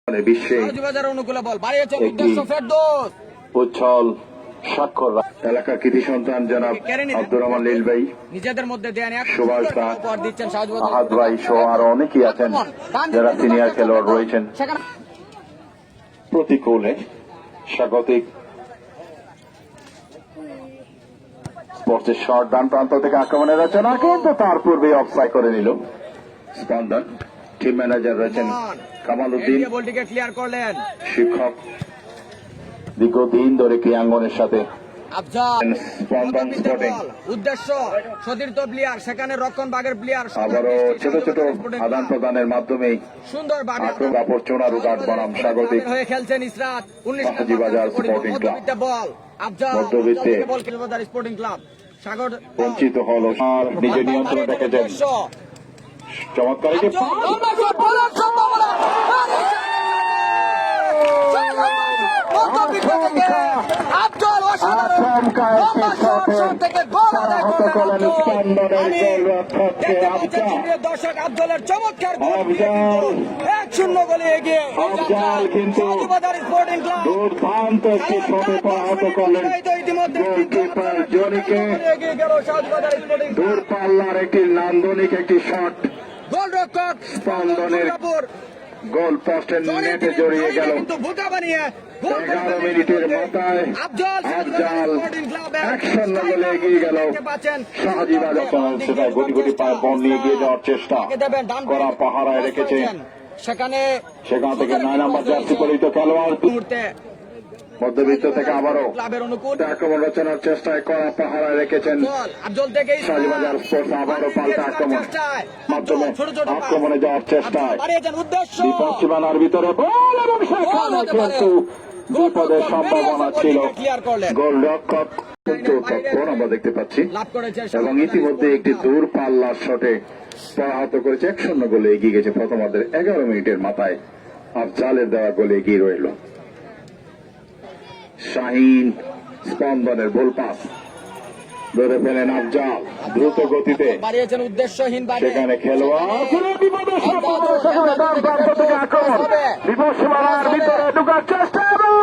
বিশ্বে উজ্জ্বল স্বাক্ষর এলাকার কৃতি সন্তান জনাব আব্দুর রহমান লীল ভাই, নিজেদের মধ্যে সুভাষ দা, আহাদ ভাই সহ আরো অনেকেই আছেন যারা সিনিয়র খেলোয়াড় রয়েছেন। প্রতিকূলে স্বাগতিক স্পোর্টসের শর্ট ডান প্রান্ত থেকে আক্রমণের রচনা, কিন্তু তার পূর্বে অফসাইড করে নিল স্পন্দন। টিম ম্যানেজার রয়েছেন কামাল উদ্দিন, ক্লিয়ার করলেন শিক্ষক দীর্ঘদিন ধরে ক্রীড়াঙ্গনের সাথে স্পন্দন স্পোর্টিং। উদ্দেশ্য সতীর্থ প্লেয়ার, সেখানে রক্ষণ ভাগের প্লেয়ার আবারও ছোট ছোট আদান প্রদানের মাধ্যমে সুন্দর কাপড় চোনারু গাট বনাম স্বাগতিক হয়ে খেলছেন ইসরাত হাজীবাজার স্পোর্টিং ক্লাব। বল মধ্যবিত্তে স্পোর্টিং ক্লাব সাগর বঞ্চিত হল আর নিজে নিয়ন্ত্রণ রেখেছেন। চমৎকার দর্শক আব্দুলের চমৎকার 1-0 গোলে এগিয়ে কিন্তু দুর্দান্ত একটি শটে পরাহত করলেন গোলকিপার জনিকে। দূরপাল্লার একটি নান্দনিক একটি শট গোলরক্ষক স্পন্দনের গোল পোস্টের নেটে জড়িয়ে গেল। 11 মিনিটের মাথায় আফজাল 1-0 গোলে এগিয়ে গেল শাহজিবাজার। সেটাই গুটি গুটি পায়ে বল নিয়ে গিয়ে যাওয়ার চেষ্টা করা পাহারায় রেখেছে। সেখান থেকে 9 নম্বর জার্সি পরিহিত খেলোয়াড় মধ্যবিত্ত থেকে আবারও আক্রমণ রচনার চেষ্টায় করা পাহারায় রেখেছেন শাহজিবাজার স্পোর্টস। আবারও পাল্টা আক্রমণ মাধ্যমে আক্রমণে যাওয়ার চেষ্টায় বিপদ সীমানার ভিতরে বল এবং সেখানে কিন্তু বিপদের সম্ভাবনা ছিল। গোলরক্ষক কিন্তু তৎপর আমরা দেখতে পাচ্ছি এবং ইতিমধ্যে একটি দূরপাল্লার শটে পরাহত করেছে। 1-0 গোলে এগিয়ে গেছে প্রথমার্ধের 11 মিনিটের মাথায় আফজালের দেওয়া গোলে এগিয়ে রইল। শাহিন স্পন্দনের গোল পাস ধরে ফেলেন আফজাল দ্রুত গতিতে, সেখানে খেলোয়াড় বিপদ সীমানার ভিতরে ঢোকার চেষ্টা এবং